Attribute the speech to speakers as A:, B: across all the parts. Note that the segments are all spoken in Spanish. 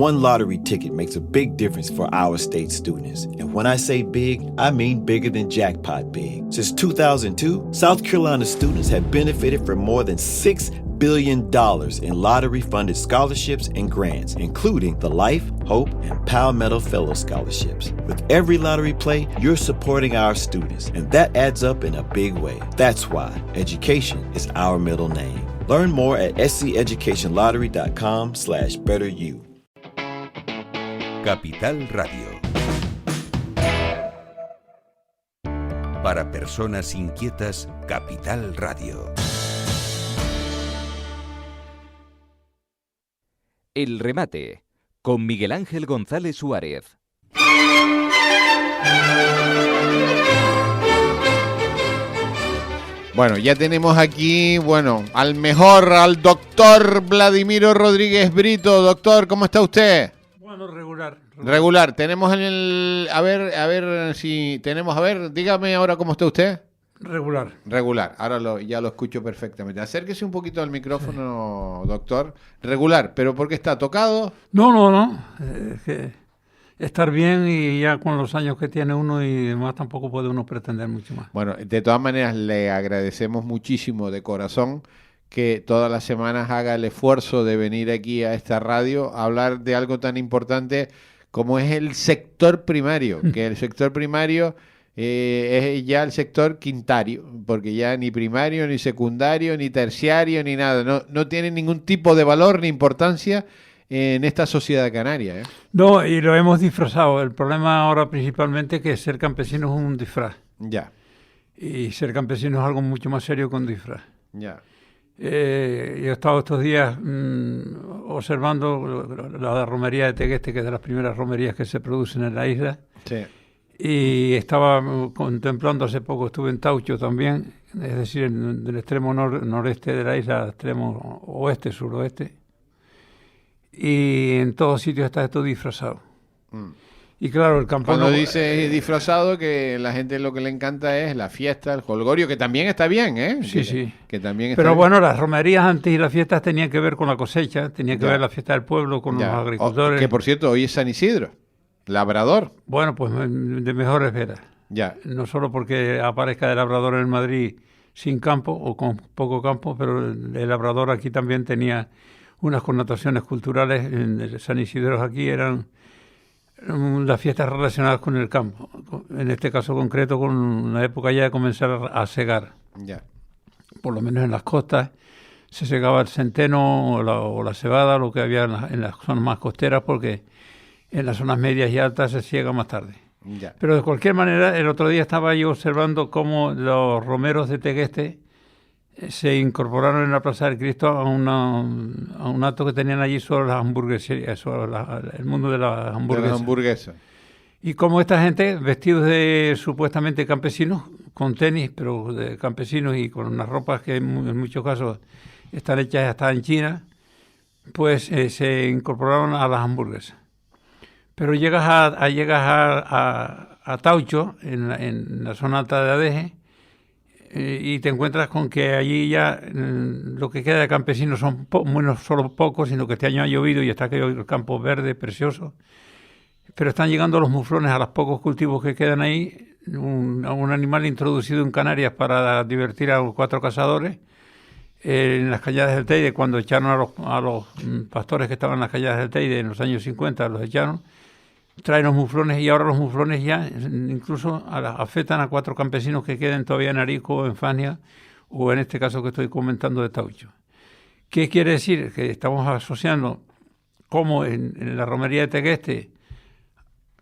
A: One lottery ticket makes a big difference for our state students. And when I say big, I mean bigger than jackpot big. Since 2002, South Carolina students have benefited from more than $6 billion in lottery-funded scholarships and grants, including the Life, Hope, and Palmetto Fellow Scholarships. With every lottery play, you're supporting our students, and that adds up in a big way. That's why education is our middle name. Learn more at sceducationlottery.com/betteryou.
B: Capital Radio. Para personas inquietas, Capital Radio.
C: El remate, con Miguel Ángel González Suárez.
D: Bueno, ya tenemos aquí, al doctor Vladimiro Rodríguez Brito. Doctor, ¿cómo está usted?
E: Bueno, regular.
D: Regular. Tenemos en el... A ver si tenemos... dígame ahora cómo está usted.
E: Regular.
D: Ahora ya lo escucho perfectamente. Acérquese un poquito al micrófono, sí. Doctor. Regular, ¿pero por qué está tocado?
E: No. Es que estar bien, y ya con los años que tiene uno y demás tampoco puede uno pretender mucho más.
D: Bueno, de todas maneras le agradecemos muchísimo de corazón que todas las semanas haga el esfuerzo de venir aquí a esta radio a hablar de algo tan importante como es el sector primario, que el sector primario es ya el sector quintario, porque ya ni primario, ni secundario, ni terciario, ni nada, no tiene ningún tipo de valor ni importancia en esta sociedad canaria.
E: No, y lo hemos disfrazado. El problema ahora principalmente es que ser campesino es un disfraz.
D: Ya.
E: Y ser campesino es algo mucho más serio que un disfraz.
D: Ya.
E: Yo he estado estos días observando la romería de Tegueste, que es de las primeras romerías que se producen en la isla.
D: Sí.
E: Y estaba contemplando hace poco, estuve en Taucho también, es decir, del extremo noreste de la isla al extremo oeste, suroeste. Y en todos sitios está esto disfrazado. Y claro, el campo...
D: Cuando dice disfrazado, que la gente lo que le encanta es la fiesta, el jolgorio, que también está bien, ¿eh?
E: Sí.
D: Que también está
E: Pero
D: bien.
E: bueno, las romerías antes y las fiestas tenían que ver con la cosecha, tenía que ver la fiesta del pueblo con los agricultores.
D: Que por cierto, hoy es San Isidro, labrador.
E: Bueno, pues de mejores veras.
D: Ya.
E: No solo porque aparezca el labrador en Madrid sin campo o con poco campo, pero el labrador aquí también tenía unas connotaciones culturales. En San Isidro aquí eran las fiestas relacionadas con el campo, en este caso concreto con la época ya de comenzar a segar.
D: Ya.
E: Por lo menos en las costas se segaba el centeno o la cebada, lo que había en las zonas más costeras, porque en las zonas medias y altas se siega más tarde.
D: Ya.
E: Pero de cualquier manera, el otro día estaba yo observando cómo los romeros de Tegueste se incorporaron en la Plaza del Cristo a un acto que tenían allí sobre las hamburgueserías, sobre el mundo de las hamburguesas.
D: De las hamburguesas.
E: Y como esta gente, vestidos de supuestamente campesinos, con tenis, pero de campesinos y con unas ropas que en muchos casos están hechas hasta en China, pues se incorporaron a las hamburguesas. Pero llegas a Taucho, en la zona alta de Adeje, y te encuentras con que allí ya lo que queda de campesinos son solo pocos, sino que este año ha llovido y está aquello el campo verde, precioso. Pero están llegando los muflones a los pocos cultivos que quedan ahí, un animal introducido en Canarias para divertir a 4 cazadores en las cañadas del Teide, cuando echaron a los pastores que estaban en las cañadas del Teide en los años 50, los echaron. Traen los muflones y ahora los muflones ya incluso afectan a 4 campesinos que queden todavía en Arico o en Fania, o en este caso que estoy comentando de Taucho. ¿Qué quiere decir? Que estamos asociando cómo en la romería de Tegueste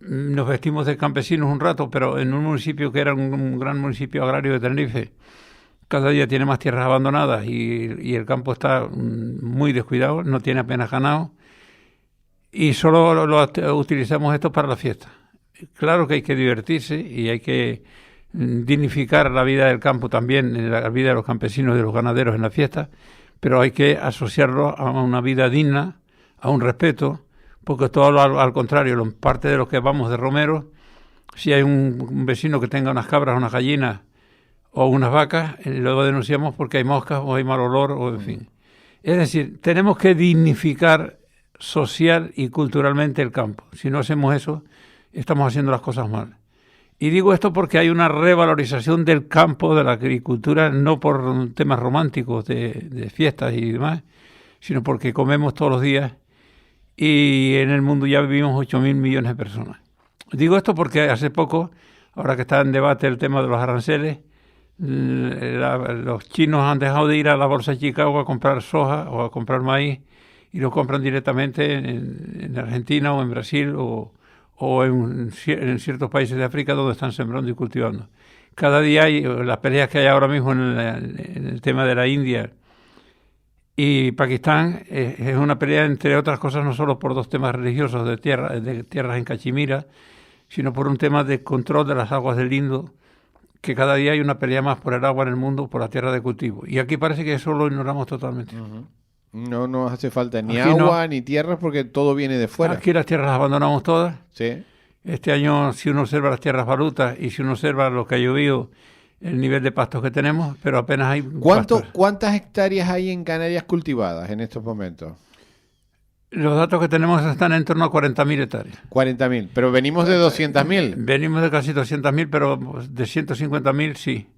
E: nos vestimos de campesinos un rato, pero en un municipio que era un gran municipio agrario de Tenerife, cada día tiene más tierras abandonadas y el campo está muy descuidado, no tiene apenas ganado. Y solo utilizamos esto para la fiesta. Claro que hay que divertirse y hay que dignificar la vida del campo también, la vida de los campesinos y de los ganaderos en la fiesta, pero hay que asociarlo a una vida digna, a un respeto, porque todo al contrario, parte de los que vamos de romeros, si hay un vecino que tenga unas cabras, unas gallinas o unas vacas, luego denunciamos porque hay moscas o hay mal olor o en fin. Es decir, tenemos que dignificar social y culturalmente el campo. Si no hacemos eso, estamos haciendo las cosas mal. Y digo esto porque hay una revalorización del campo, de la agricultura, no por temas románticos de fiestas y demás, sino porque comemos todos los días y en el mundo ya vivimos 8.000 millones de personas. Digo esto porque hace poco, ahora que está en debate el tema de los aranceles, los chinos han dejado de ir a la bolsa de Chicago a comprar soja o a comprar maíz y lo compran directamente en Argentina o en Brasil o en ciertos países de África donde están sembrando y cultivando. Cada día hay las peleas que hay ahora mismo en el tema de la India y Pakistán, es una pelea, entre otras cosas, no solo por dos temas religiosos de tierras en Cachemira, sino por un tema de control de las aguas del Indo, que cada día hay una pelea más por el agua en el mundo, por la tierra de cultivo. Y aquí parece que eso lo ignoramos totalmente.
D: Uh-huh. No nos hace falta ni
E: aquí
D: agua ni tierras porque todo viene de fuera.
E: Aquí las tierras las abandonamos todas.
D: Sí.
E: Este año, si uno observa las tierras balutas y si uno observa lo que ha llovido, el nivel de pastos que tenemos, pero apenas hay pastos.
D: ¿Cuántas hectáreas hay en Canarias cultivadas en estos momentos?
E: Los datos que tenemos están en torno a 40.000 hectáreas.
D: 40.000, pero venimos de 200.000.
E: Venimos de casi 200.000, pero de 150.000 sí.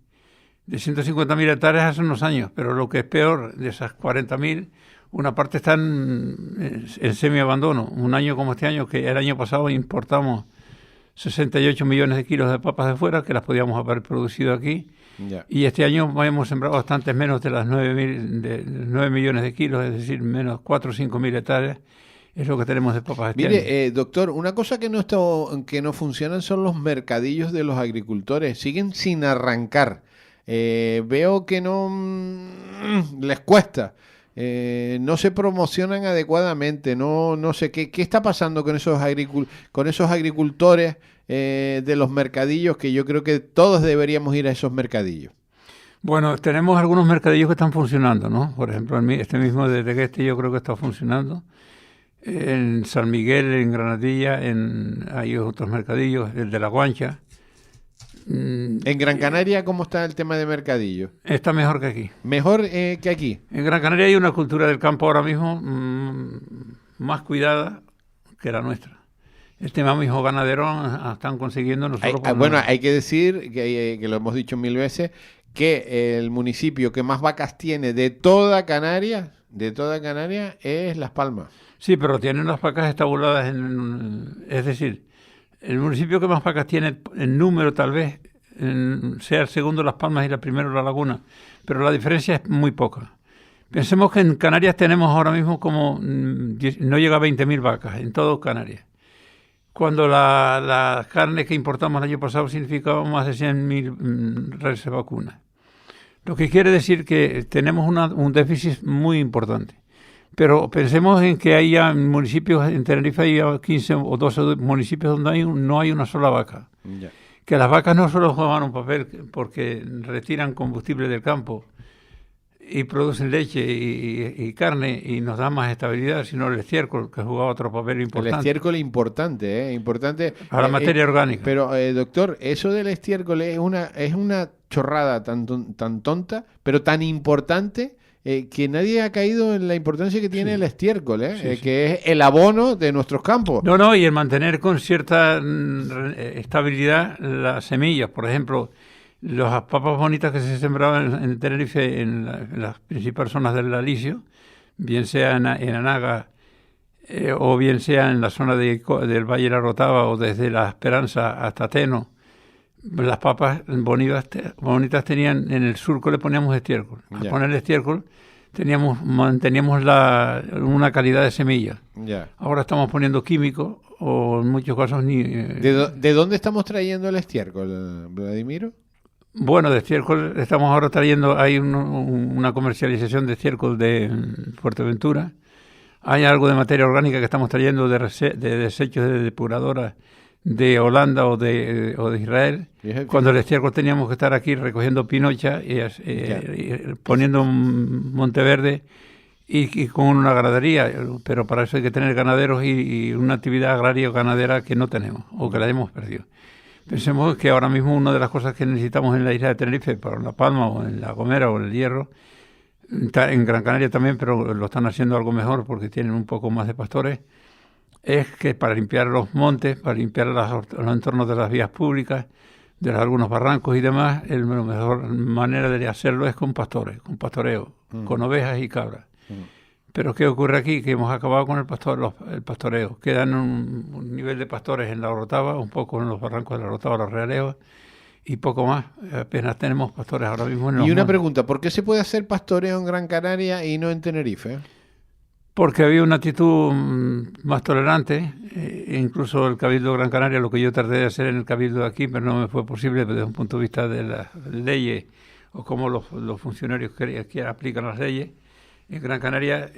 E: De 150.000 hectáreas hace unos años, pero lo que es peor, de esas 40.000, una parte está en semi-abandono. Un año como este año, que el año pasado importamos 68 millones de kilos de papas de fuera, que las podíamos haber producido aquí.
D: Ya.
E: Y este año hemos sembrado bastantes menos de las 9 millones de kilos, es decir, menos 4 o 5.000 hectáreas. Es lo que tenemos de papas este año.
D: Mire, doctor, una cosa que no funcionan son los mercadillos de los agricultores. Siguen sin arrancar. Veo que no les cuesta. No se promocionan adecuadamente. No sé qué está pasando con esos agricultores de los mercadillos, que yo creo que todos deberíamos ir a esos mercadillos.
E: Bueno, tenemos algunos mercadillos que están funcionando, ¿no? Por ejemplo, este mismo de Tegueste yo creo que está funcionando. En San Miguel, en Granadilla, hay otros mercadillos, el de La Guancha.
D: En Gran Canaria, ¿cómo está el tema de mercadillo?
E: Está mejor que aquí.
D: ¿Mejor que aquí?
E: En Gran Canaria hay una cultura del campo ahora mismo más cuidada que la nuestra. El tema mismo ganadero están consiguiendo nosotros.
D: Hay que decir, que lo hemos dicho 1000 veces, que el municipio que más vacas tiene de toda Canarias es Las Palmas.
E: Sí, pero tienen las vacas estabuladas es decir, el municipio que más vacas tiene en número tal vez sea el segundo Las Palmas y el primero La Laguna, pero la diferencia es muy poca. Pensemos que en Canarias tenemos ahora mismo no llega a 20.000 vacas en todo Canarias. Cuando la carne que importamos el año pasado significaba más de 100.000 reses vacunas. Lo que quiere decir que tenemos un déficit muy importante. Pero pensemos en que hay municipios, en Tenerife hay 15 o 12 municipios donde no hay una sola vaca.
D: Ya.
E: Que las vacas no solo juegan un papel porque retiran combustible del campo y producen leche y carne y nos dan más estabilidad, sino el estiércol, que juega otro papel importante.
D: El estiércol importante.
E: Para la materia orgánica.
D: Pero, doctor, eso del estiércol es una chorrada tan tonta, pero tan importante, que nadie ha caído en la importancia que tiene el estiércol, que es el abono de nuestros campos.
E: No, y el mantener con cierta estabilidad las semillas. Por ejemplo, las papas bonitas que se sembraban en Tenerife, en las principales zonas del Alicio, bien sea en Anaga o bien sea en la zona del Valle de la Rotava o desde La Esperanza hasta Teno, las papas bonitas tenían, en el surco le poníamos estiércol. Al poner estiércol manteníamos una calidad de semilla. Ahora estamos poniendo químicos o en muchos casos ni...
D: ¿De dónde estamos trayendo el estiércol, Vladimiro?
E: Bueno, de estiércol estamos ahora trayendo, hay una comercialización de estiércol de Fuerteventura. Hay algo de materia orgánica que estamos trayendo de desechos de depuradoras de Holanda o de Israel, cuando el estiércol teníamos que estar aquí recogiendo pinocha y poniendo un Monteverde y con una ganadería, pero para eso hay que tener ganaderos y una actividad agraria o ganadera que no tenemos o que la hemos perdido. Pensemos que ahora mismo una de las cosas que necesitamos en la isla de Tenerife, para La Palma o en La Gomera o en El Hierro, en Gran Canaria también, pero lo están haciendo algo mejor porque tienen un poco más de pastores, es que para limpiar los montes, para limpiar los entornos de las vías públicas, de algunos barrancos y demás, la mejor manera de hacerlo es con pastores, con pastoreo, con ovejas y cabras. Pero ¿qué ocurre aquí? Que hemos acabado con el pastoreo. Quedan un nivel de pastores en la Orotava, un poco en los barrancos de la Orotava, los Realejos, y poco más. Apenas tenemos pastores ahora mismo en los
D: Y una
E: montes.
D: pregunta, ¿por qué se puede hacer pastoreo en Gran Canaria y no en Tenerife?
E: Porque había una actitud más tolerante, incluso el Cabildo de Gran Canaria, lo que yo tardé de hacer en el Cabildo de aquí, pero no me fue posible desde un punto de vista de las leyes o cómo los funcionarios que aplican las leyes. En Gran Canaria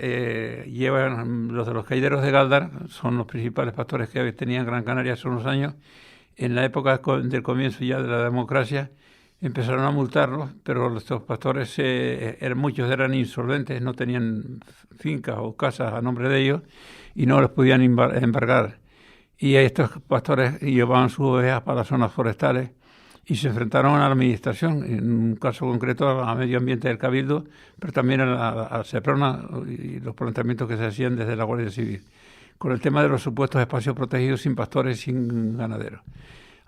E: llevan los de los Caideros de Galdar, son los principales pastores que tenían Gran Canaria hace unos años. En la época del comienzo ya de la democracia empezaron a multarlos, pero estos pastores, muchos eran insolventes, no tenían fincas o casas a nombre de ellos y no los podían embargar. Y estos pastores llevaban sus ovejas para las zonas forestales y se enfrentaron a la administración, en un caso concreto a Medio Ambiente del Cabildo, pero también a Seprona y los planteamientos que se hacían desde la Guardia Civil, con el tema de los supuestos espacios protegidos sin pastores, sin ganaderos.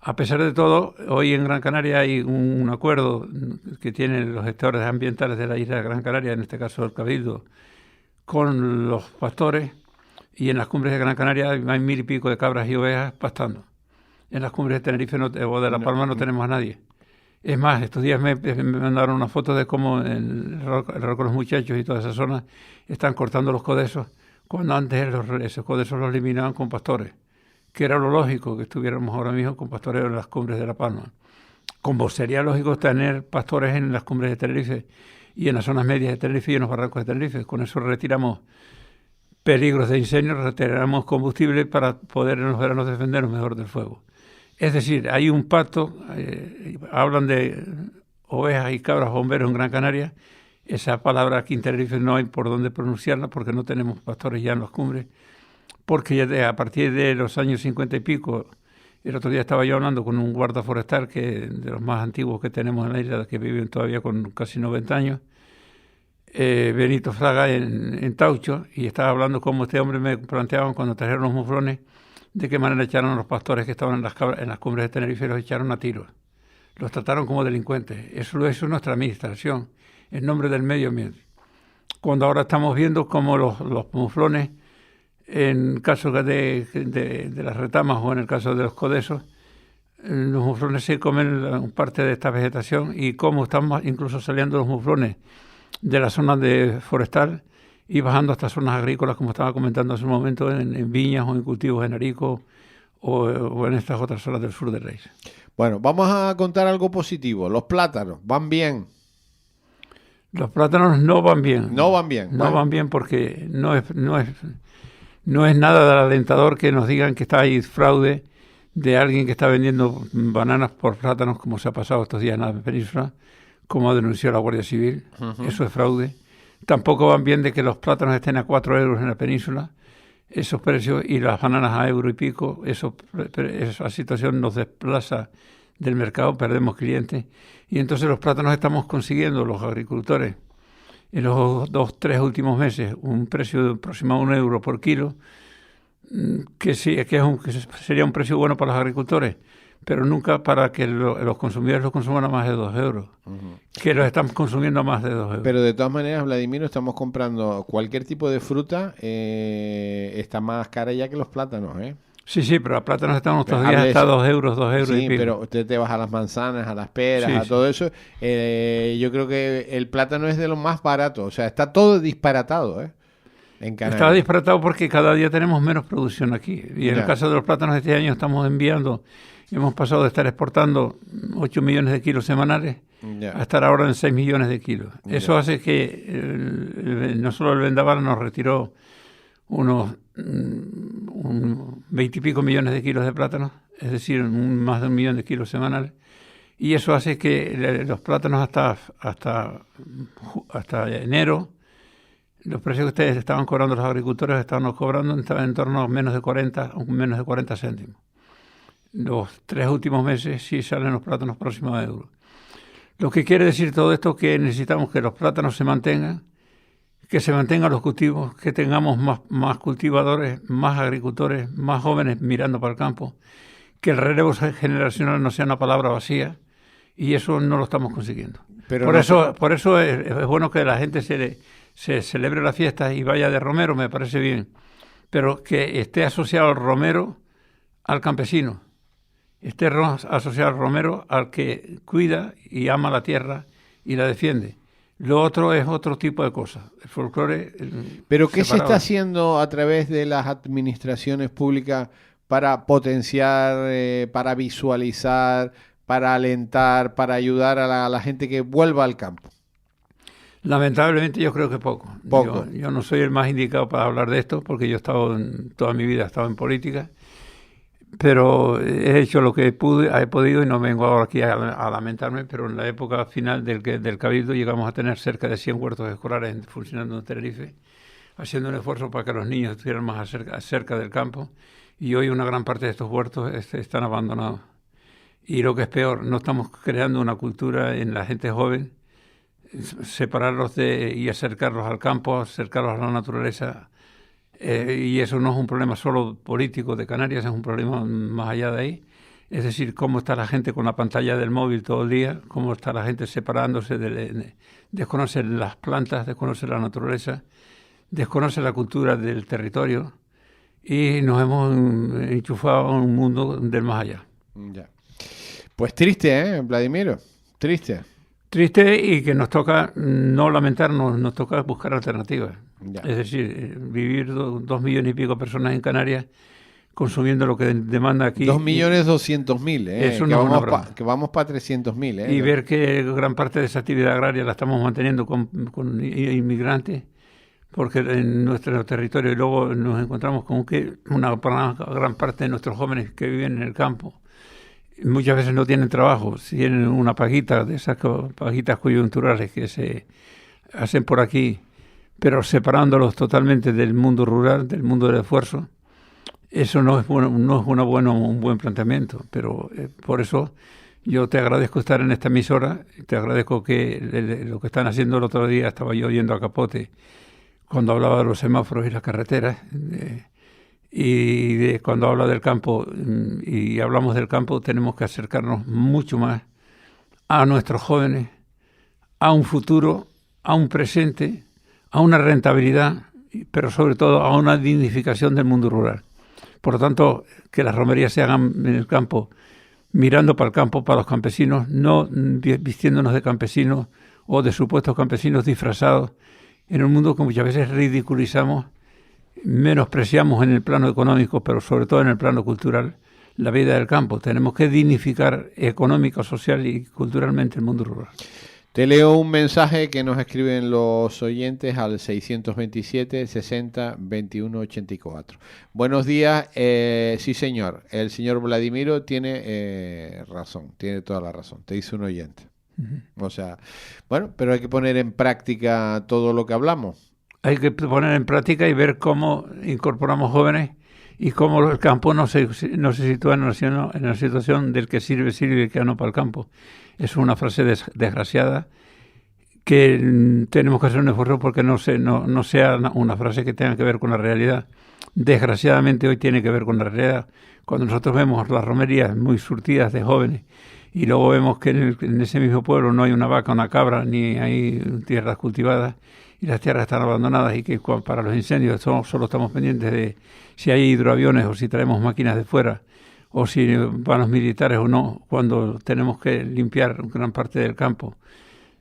E: A pesar de todo, hoy en Gran Canaria hay un acuerdo que tienen los gestores ambientales de la isla de Gran Canaria, en este caso el Cabildo, con los pastores, y en las cumbres de Gran Canaria hay 1.000 y pico de cabras y ovejas pastando. En las cumbres de Tenerife o de La Palma no tenemos a nadie. Es más, estos días me mandaron una foto de cómo el Roco Los Muchachos y toda esa zona están cortando los codazos, cuando antes esos codazos los eliminaban con pastores, que era lo lógico que estuviéramos ahora mismo con pastoreo en las cumbres de La Palma. Como sería lógico tener pastores en las cumbres de Tenerife y en las zonas medias de Tenerife y en los barrancos de Tenerife. Con eso retiramos peligros de incendio, retiramos combustible para poder en los veranos defendernos mejor del fuego. Es decir, hay un pacto, hablan de ovejas y cabras bomberos en Gran Canaria. Esa palabra aquí en Tenerife no hay por dónde pronunciarla porque no tenemos pastores ya en las cumbres, porque ya a partir de los años 50 y pico, el otro día estaba yo hablando con un guarda forestal de los más antiguos que tenemos en la isla, que viven todavía con casi 90 años, Benito Fraga en Taucho, y estaba hablando cómo este hombre me planteaban cuando trajeron los muflones, de qué manera echaron a los pastores que estaban en las cumbres de Tenerife, los echaron a tiros. Los trataron como delincuentes. Eso lo hizo nuestra administración, en nombre del medio ambiente. Cuando ahora estamos viendo cómo los muflones, en caso de las retamas o en el caso de los codazos, los muflones se comen parte de esta vegetación, y cómo estamos incluso saliendo los muflones de la zona de forestal y bajando hasta zonas agrícolas, como estaba comentando hace un momento, en viñas o en cultivos en Arico o en estas otras zonas del sur del Reis.
D: Bueno, vamos a contar algo positivo. Los plátanos, ¿van bien?
E: Los plátanos no van bien.
D: No van bien.
E: No van bien porque no es nada alentador que nos digan que está ahí fraude de alguien que está vendiendo bananas por plátanos, como se ha pasado estos días en la península, como ha denunciado la Guardia Civil. Eso es fraude. Tampoco van bien de que los plátanos estén a 4 euros en la península, esos precios, y las bananas a euro y pico. Esa situación nos desplaza del mercado, perdemos clientes, y entonces los plátanos estamos consiguiendo, los agricultores, en los 2-3 últimos meses, un precio de aproximado a 1 euro por kilo, que sería un precio bueno para los agricultores, pero nunca para que los consumidores los consuman a más de 2 euros, que los están consumiendo a más de 2 euros.
D: Pero de todas maneras, Vladimir, estamos comprando cualquier tipo de fruta, está más cara ya que los plátanos, ¿eh?
E: Sí, pero a plátanos están estos días hasta 2 euros
D: sí,
E: y pico.
D: Pero usted te vas a las manzanas, a las peras,
E: Sí,
D: a todo eso. Yo creo que el plátano es de lo más barato. O sea, está todo disparatado, ¿eh? En Canarias.
E: Está disparatado porque cada día tenemos menos producción aquí. Y en
D: Ya.
E: el caso de los plátanos, este año estamos enviando, hemos pasado de estar exportando 8 millones de kilos semanales
D: Ya.
E: a estar ahora en 6 millones de kilos.
D: Ya.
E: Eso hace que no solo el vendaval nos retiró unos 20 y pico millones de kilos de plátanos, es decir, más de 1 millón de kilos semanales, y eso hace que los plátanos hasta enero, los precios que ustedes estaban cobrando los agricultores estaban cobrando en torno a menos de 40 céntimos. Los 3 últimos meses sí salen los plátanos próximos a euros. Lo que quiere decir todo esto es que necesitamos que los plátanos se mantengan, que se mantengan los cultivos, que tengamos más cultivadores, más agricultores, más jóvenes mirando para el campo, que el relevo generacional no sea una palabra vacía, y eso no lo estamos consiguiendo.
D: Pero
E: por eso es bueno que la gente se celebre la fiesta y vaya de romero, me parece bien, pero que esté asociado el romero al campesino, esté asociado al romero al que cuida y ama la tierra y la defiende. Lo otro es otro tipo de cosas. El folclore.
D: ¿Pero qué se
E: separado.
D: está haciendo a través de las administraciones públicas para potenciar, para visualizar, para alentar, para ayudar a la gente que vuelva al campo?
E: Lamentablemente yo creo que poco.
D: Poco.
E: Yo no soy el más indicado para hablar de esto porque yo he estado toda mi vida he estado en política, pero he hecho lo que he podido y no vengo ahora aquí a lamentarme, pero en la época final del Cabildo llegamos a tener cerca de 100 huertos escolares funcionando en Tenerife, haciendo un esfuerzo para que los niños estuvieran más cerca del campo, y hoy una gran parte de estos huertos están abandonados. Y lo que es peor, no estamos creando una cultura en la gente joven, separarlos y acercarlos al campo, acercarlos a la naturaleza. Y eso no es un problema solo político de Canarias, es un problema más allá de ahí. Es decir, cómo está la gente con la pantalla del móvil todo el día, cómo está la gente separándose, desconoce las plantas, desconoce la naturaleza, desconoce la cultura del territorio, y nos hemos enchufado a un mundo del más allá.
D: Ya. Pues triste, Vladimiro? Triste.
E: Triste, y que nos toca no lamentarnos, nos toca buscar alternativas.
D: Ya.
E: Es decir, vivir 2 millones y pico de personas en Canarias consumiendo lo que demanda aquí.
D: 2.200.000,
E: Eso
D: que,
E: no es una
D: vamos
E: broma.
D: que vamos para 300.000.
E: Y ver que gran parte de esa actividad agraria la estamos manteniendo con inmigrantes, porque en nuestro territorio, y luego nos encontramos con que una gran parte de nuestros jóvenes que viven en el campo muchas veces no tienen trabajo, tienen una paguita, de esas paguitas coyunturales que se hacen por aquí, pero separándolos totalmente del mundo rural, del mundo del esfuerzo. Eso no es un buen planteamiento, pero por eso yo te agradezco estar en esta emisora, te agradezco que lo que están haciendo. El otro día estaba yo oyendo a Capote cuando hablaba de los semáforos y las carreteras, y cuando habla del campo, y hablamos del campo, tenemos que acercarnos mucho más a nuestros jóvenes, a un futuro, a un presente, a una rentabilidad, pero sobre todo a una dignificación del mundo rural. Por lo tanto, que las romerías se hagan en el campo, mirando para el campo, para los campesinos, no vistiéndonos de campesinos o de supuestos campesinos disfrazados, en un mundo que muchas veces ridiculizamos, menospreciamos en el plano económico, pero sobre todo en el plano cultural, la vida del campo. Tenemos que dignificar económica, social y culturalmente el mundo rural.
D: Te leo un mensaje que nos escriben los oyentes al 627 60 21 84. Buenos días, sí señor, el señor Vladimiro tiene razón, tiene toda la razón, te dice un oyente. O sea, bueno, pero hay que poner en práctica todo lo que hablamos.
E: Hay que poner en práctica y ver cómo incorporamos jóvenes y cómo el campo no se sitúa en la situación del que sirve y el que no para el campo. Es una frase desgraciada que tenemos que hacer un esfuerzo porque no sea una frase que tenga que ver con la realidad. Desgraciadamente hoy tiene que ver con la realidad. Cuando nosotros vemos las romerías muy surtidas de jóvenes y luego vemos que en ese mismo pueblo no hay una vaca, una cabra, ni hay tierras cultivadas y las tierras están abandonadas, y que para los incendios solo estamos pendientes de si hay hidroaviones o si traemos máquinas de fuera o si van los militares o no, cuando tenemos que limpiar gran parte del campo,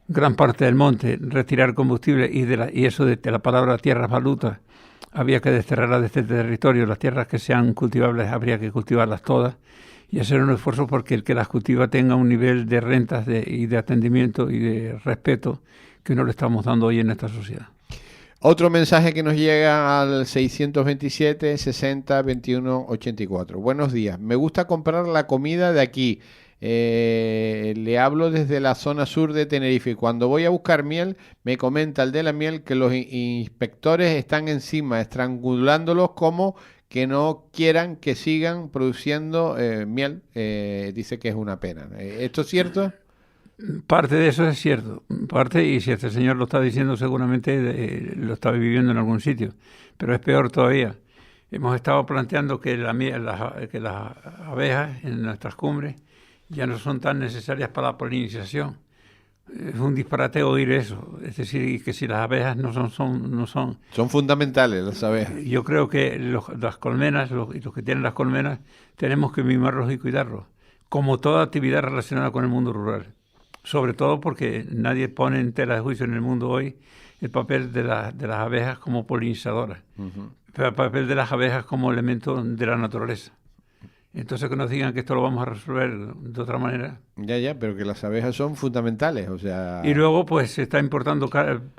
E: gran parte del monte, retirar combustible y eso de la palabra tierras valutas, había que desterrarlas de este territorio. Las tierras que sean cultivables habría que cultivarlas todas y hacer un esfuerzo porque el que las cultiva tenga un nivel de rentas y de atendimiento y de respeto que no le estamos dando hoy en esta sociedad.
D: Otro mensaje que nos llega al 627 60 21 84. Buenos días, me gusta comprar la comida de aquí. Le hablo desde la zona sur de Tenerife. Cuando voy a buscar miel, me comenta el de la miel que los inspectores están encima, estrangulándolos como que no quieran que sigan produciendo miel. Dice que es una pena. ¿Esto es cierto?
E: Parte de eso es cierto, parte, y si este señor lo está diciendo seguramente lo está viviendo en algún sitio, pero es peor todavía. Hemos estado planteando que que las abejas en nuestras cumbres ya no son tan necesarias para la polinización. Es un disparate oír eso, es decir, que si las abejas no son.
D: Son fundamentales las abejas.
E: Yo creo que las colmenas, y los que tienen las colmenas, tenemos que mimarlos y cuidarlos, como toda actividad relacionada con el mundo rural. Sobre todo porque nadie pone en tela de juicio en el mundo hoy el papel de las abejas como polinizadoras, el papel de las abejas como elemento de la naturaleza. Entonces que nos digan que esto lo vamos a resolver de otra manera.
D: Ya, pero que las abejas son fundamentales, o sea...
E: Y luego pues se está importando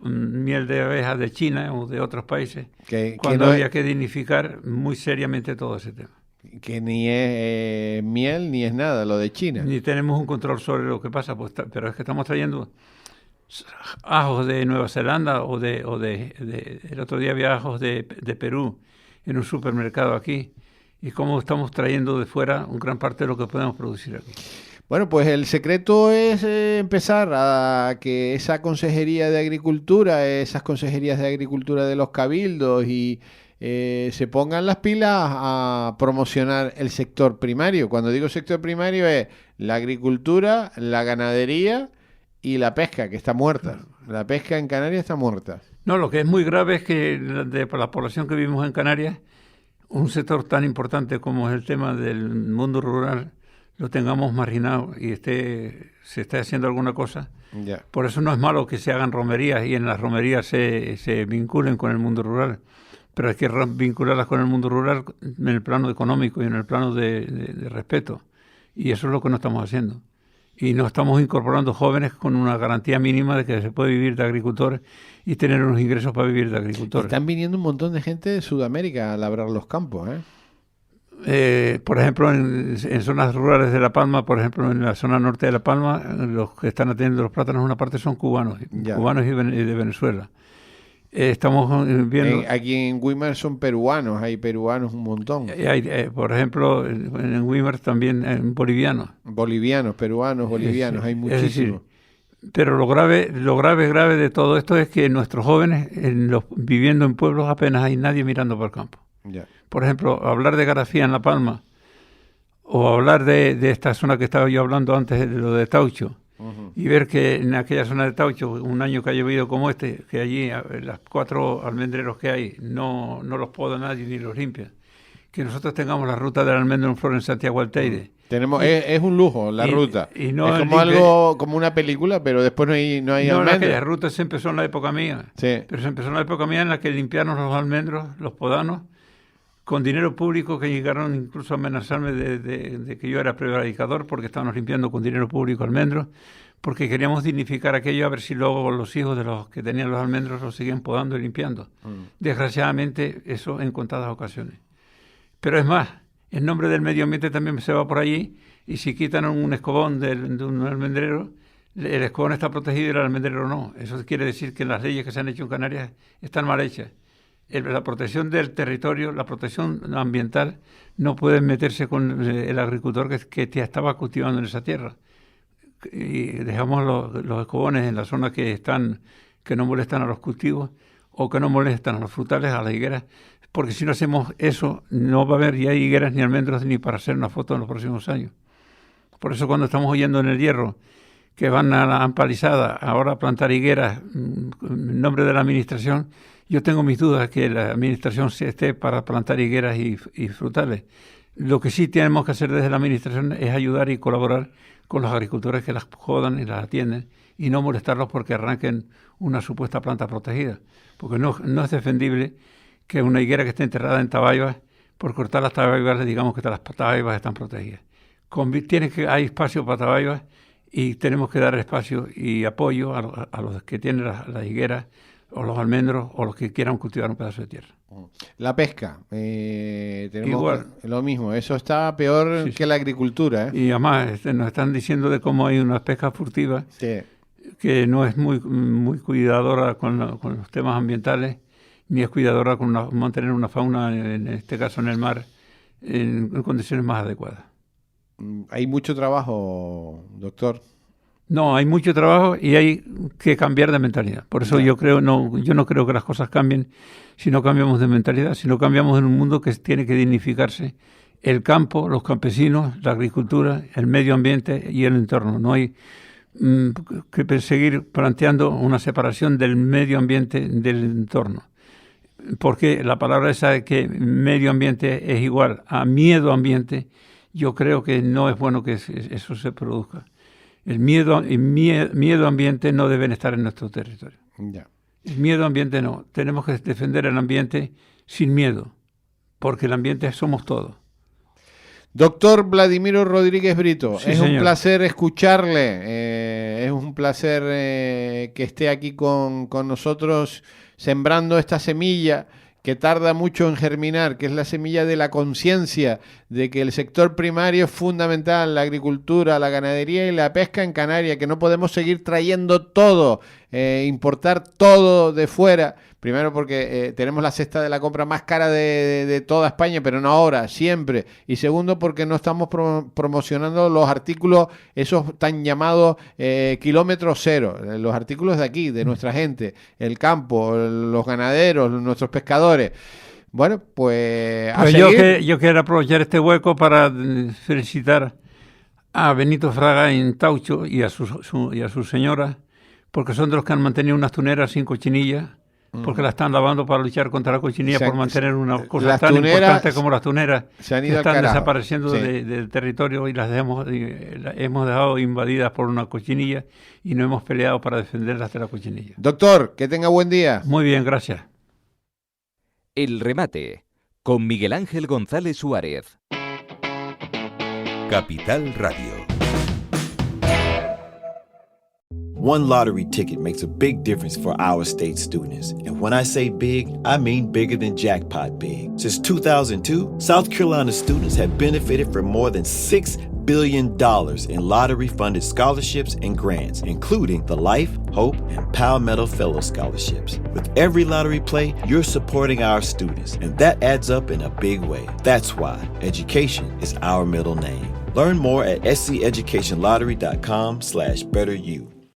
E: miel de abejas de China o de otros países, cuando había que dignificar muy seriamente todo ese tema.
D: Que ni es miel ni es nada, lo de China.
E: Ni tenemos un control sobre lo que pasa, pues, pero es que estamos trayendo ajos de Nueva Zelanda el otro día había ajos de Perú en un supermercado aquí, y cómo estamos trayendo de fuera un gran parte de lo que podemos producir aquí.
D: Bueno, pues el secreto es empezar a que esa consejería de agricultura, esas consejerías de agricultura de los cabildos y se pongan las pilas a promocionar el sector primario. Cuando digo sector primario es la agricultura, la ganadería y la pesca, que está muerta. La pesca en Canarias está muerta.
E: No, lo que es muy grave es que para la población que vivimos en Canarias, un sector tan importante como es el tema del mundo rural, lo tengamos marginado y se esté haciendo alguna cosa.
D: Ya.
E: Por eso no es malo que se hagan romerías y en las romerías se vinculen con el mundo rural. Pero hay que vincularlas con el mundo rural en el plano económico y en el plano de respeto. Y eso es lo que no estamos haciendo. Y no estamos incorporando jóvenes con una garantía mínima de que se puede vivir de agricultor y tener unos ingresos para vivir de agricultor.
D: Están viniendo un montón de gente de Sudamérica a labrar los campos, ¿eh?
E: Por ejemplo, en zonas rurales de La Palma, por ejemplo, en la zona norte de La Palma, los que están atendiendo los plátanos, una parte son cubanos y de Venezuela. Estamos viendo...
D: Aquí en Weimar son peruanos, hay peruanos un montón.
E: Hay, por ejemplo, en Weimar también bolivianos.
D: Bolivianos, peruanos, bolivianos, hay muchísimos.
E: Pero lo grave de todo esto es que nuestros jóvenes, viviendo en pueblos, apenas hay nadie mirando por el campo.
D: Ya.
E: Por ejemplo, hablar de Garafía en La Palma, o hablar de esta zona que estaba yo hablando antes, de lo de Taucho, y ver que en aquella zona de Taucho, un año que ha llovido como este, que allí las 4 almendreros que hay no los poda nadie ni los limpia, que nosotros tengamos la ruta del almendro en flor en Santiago Alteide.
D: Es un lujo la ruta.
E: Y no
D: es como algo, como una película, pero después no hay almendros.
E: Aquella ruta se empezó en la época mía.
D: Sí.
E: Pero se empezó en la época mía en la que limpiaron los almendros, los podanos, con dinero público, que llegaron incluso a amenazarme de que yo era prevaricador porque estábamos limpiando con dinero público almendros, porque queríamos dignificar aquello a ver si luego los hijos de los que tenían los almendros los seguían podando y limpiando. Desgraciadamente, eso en contadas ocasiones. Pero es más, en nombre del medio ambiente también se va por allí, y si quitan un escobón de un almendrero, el escobón está protegido y el almendrero no. Eso quiere decir que las leyes que se han hecho en Canarias están mal hechas. La protección del territorio, la protección ambiental, no puede meterse con el agricultor que estaba cultivando en esa tierra. Y dejamos los escobones en la zona que no molestan a los cultivos o que no molestan a los frutales, a las higueras, porque si no hacemos eso, no va a haber ya higueras ni almendros ni para hacer una foto en los próximos años. Por eso cuando estamos oyendo en el Hierro que van a la empalizada ahora a plantar higueras en nombre de la administración, yo tengo mis dudas que la administración esté para plantar higueras y frutales. Lo que sí tenemos que hacer desde la administración es ayudar y colaborar con los agricultores que las jodan y las atienden y no molestarlos porque arranquen una supuesta planta protegida. Porque no es defendible que una higuera que esté enterrada en tabaibas, por cortar las tabaibas le digamos que las tabaibas están protegidas. Hay espacio para tabaibas y tenemos que dar espacio y apoyo a los que tienen las higueras o los almendros o los que quieran cultivar un pedazo de tierra.
D: La pesca, tenemos
E: igual.
D: Lo mismo, eso está peor que la agricultura.
E: Y además nos están diciendo de cómo hay una pesca furtiva que no es muy, muy cuidadora con los temas ambientales, ni es cuidadora con mantener una fauna, en este caso en el mar, en condiciones más adecuadas.
D: Hay mucho trabajo, doctor.
E: No, hay mucho trabajo y hay que cambiar de mentalidad. Por eso yo no creo que las cosas cambien si no cambiamos de mentalidad, si no cambiamos en un mundo que tiene que dignificarse el campo, los campesinos, la agricultura, el medio ambiente y el entorno. No hay que seguir planteando una separación del medio ambiente del entorno. Porque la palabra esa de que medio ambiente es igual a miedo ambiente, yo creo que no es bueno que eso se produzca. El miedo ambiente no deben estar en nuestro territorio.
D: Ya.
E: El miedo ambiente no. Tenemos que defender el ambiente sin miedo, porque el ambiente somos todos.
D: Doctor Vladimiro Rodríguez Brito,
E: Sí,
D: es
E: señor.
D: un placer escucharle, es un placer que esté aquí con nosotros sembrando esta semilla que tarda mucho en germinar, que es la semilla de la conciencia de que el sector primario es fundamental, la agricultura, la ganadería y la pesca en Canarias, que no podemos seguir trayendo todo, importar todo de fuera. Primero porque tenemos la cesta de la compra más cara de toda España, pero no ahora, siempre. Y segundo porque no estamos promocionando los artículos, esos tan llamados kilómetro cero, los artículos de aquí, de nuestra gente, el campo, los ganaderos, nuestros pescadores. Bueno, pues a seguir.
E: Yo quiero aprovechar este hueco para felicitar a Benito Fraga en Taucho y a su señora, porque son de los que han mantenido unas tuneras sin cochinilla, porque la están lavando para luchar contra la cochinilla, por mantener una cosa tan importante como las tuneras que están desapareciendo del territorio y las hemos dejado invadidas por una cochinilla y no hemos peleado para defenderlas de la cochinilla.
D: Doctor, que tenga buen día.
E: Muy bien, gracias.
C: El remate, con Miguel Ángel González Suárez.
B: Capital Radio.
A: One lottery ticket makes a big difference for our state students. And when I say big, I mean bigger than jackpot big. Since 2002, South Carolina students have benefited from more than $6 billion in lottery-funded scholarships and grants, including the Life, Hope, and Palmetto Fellow Scholarships. With every lottery play, you're supporting our students, and that adds up in a big way. That's why education is our middle name. Learn more at sceducationlottery.com/betteryou.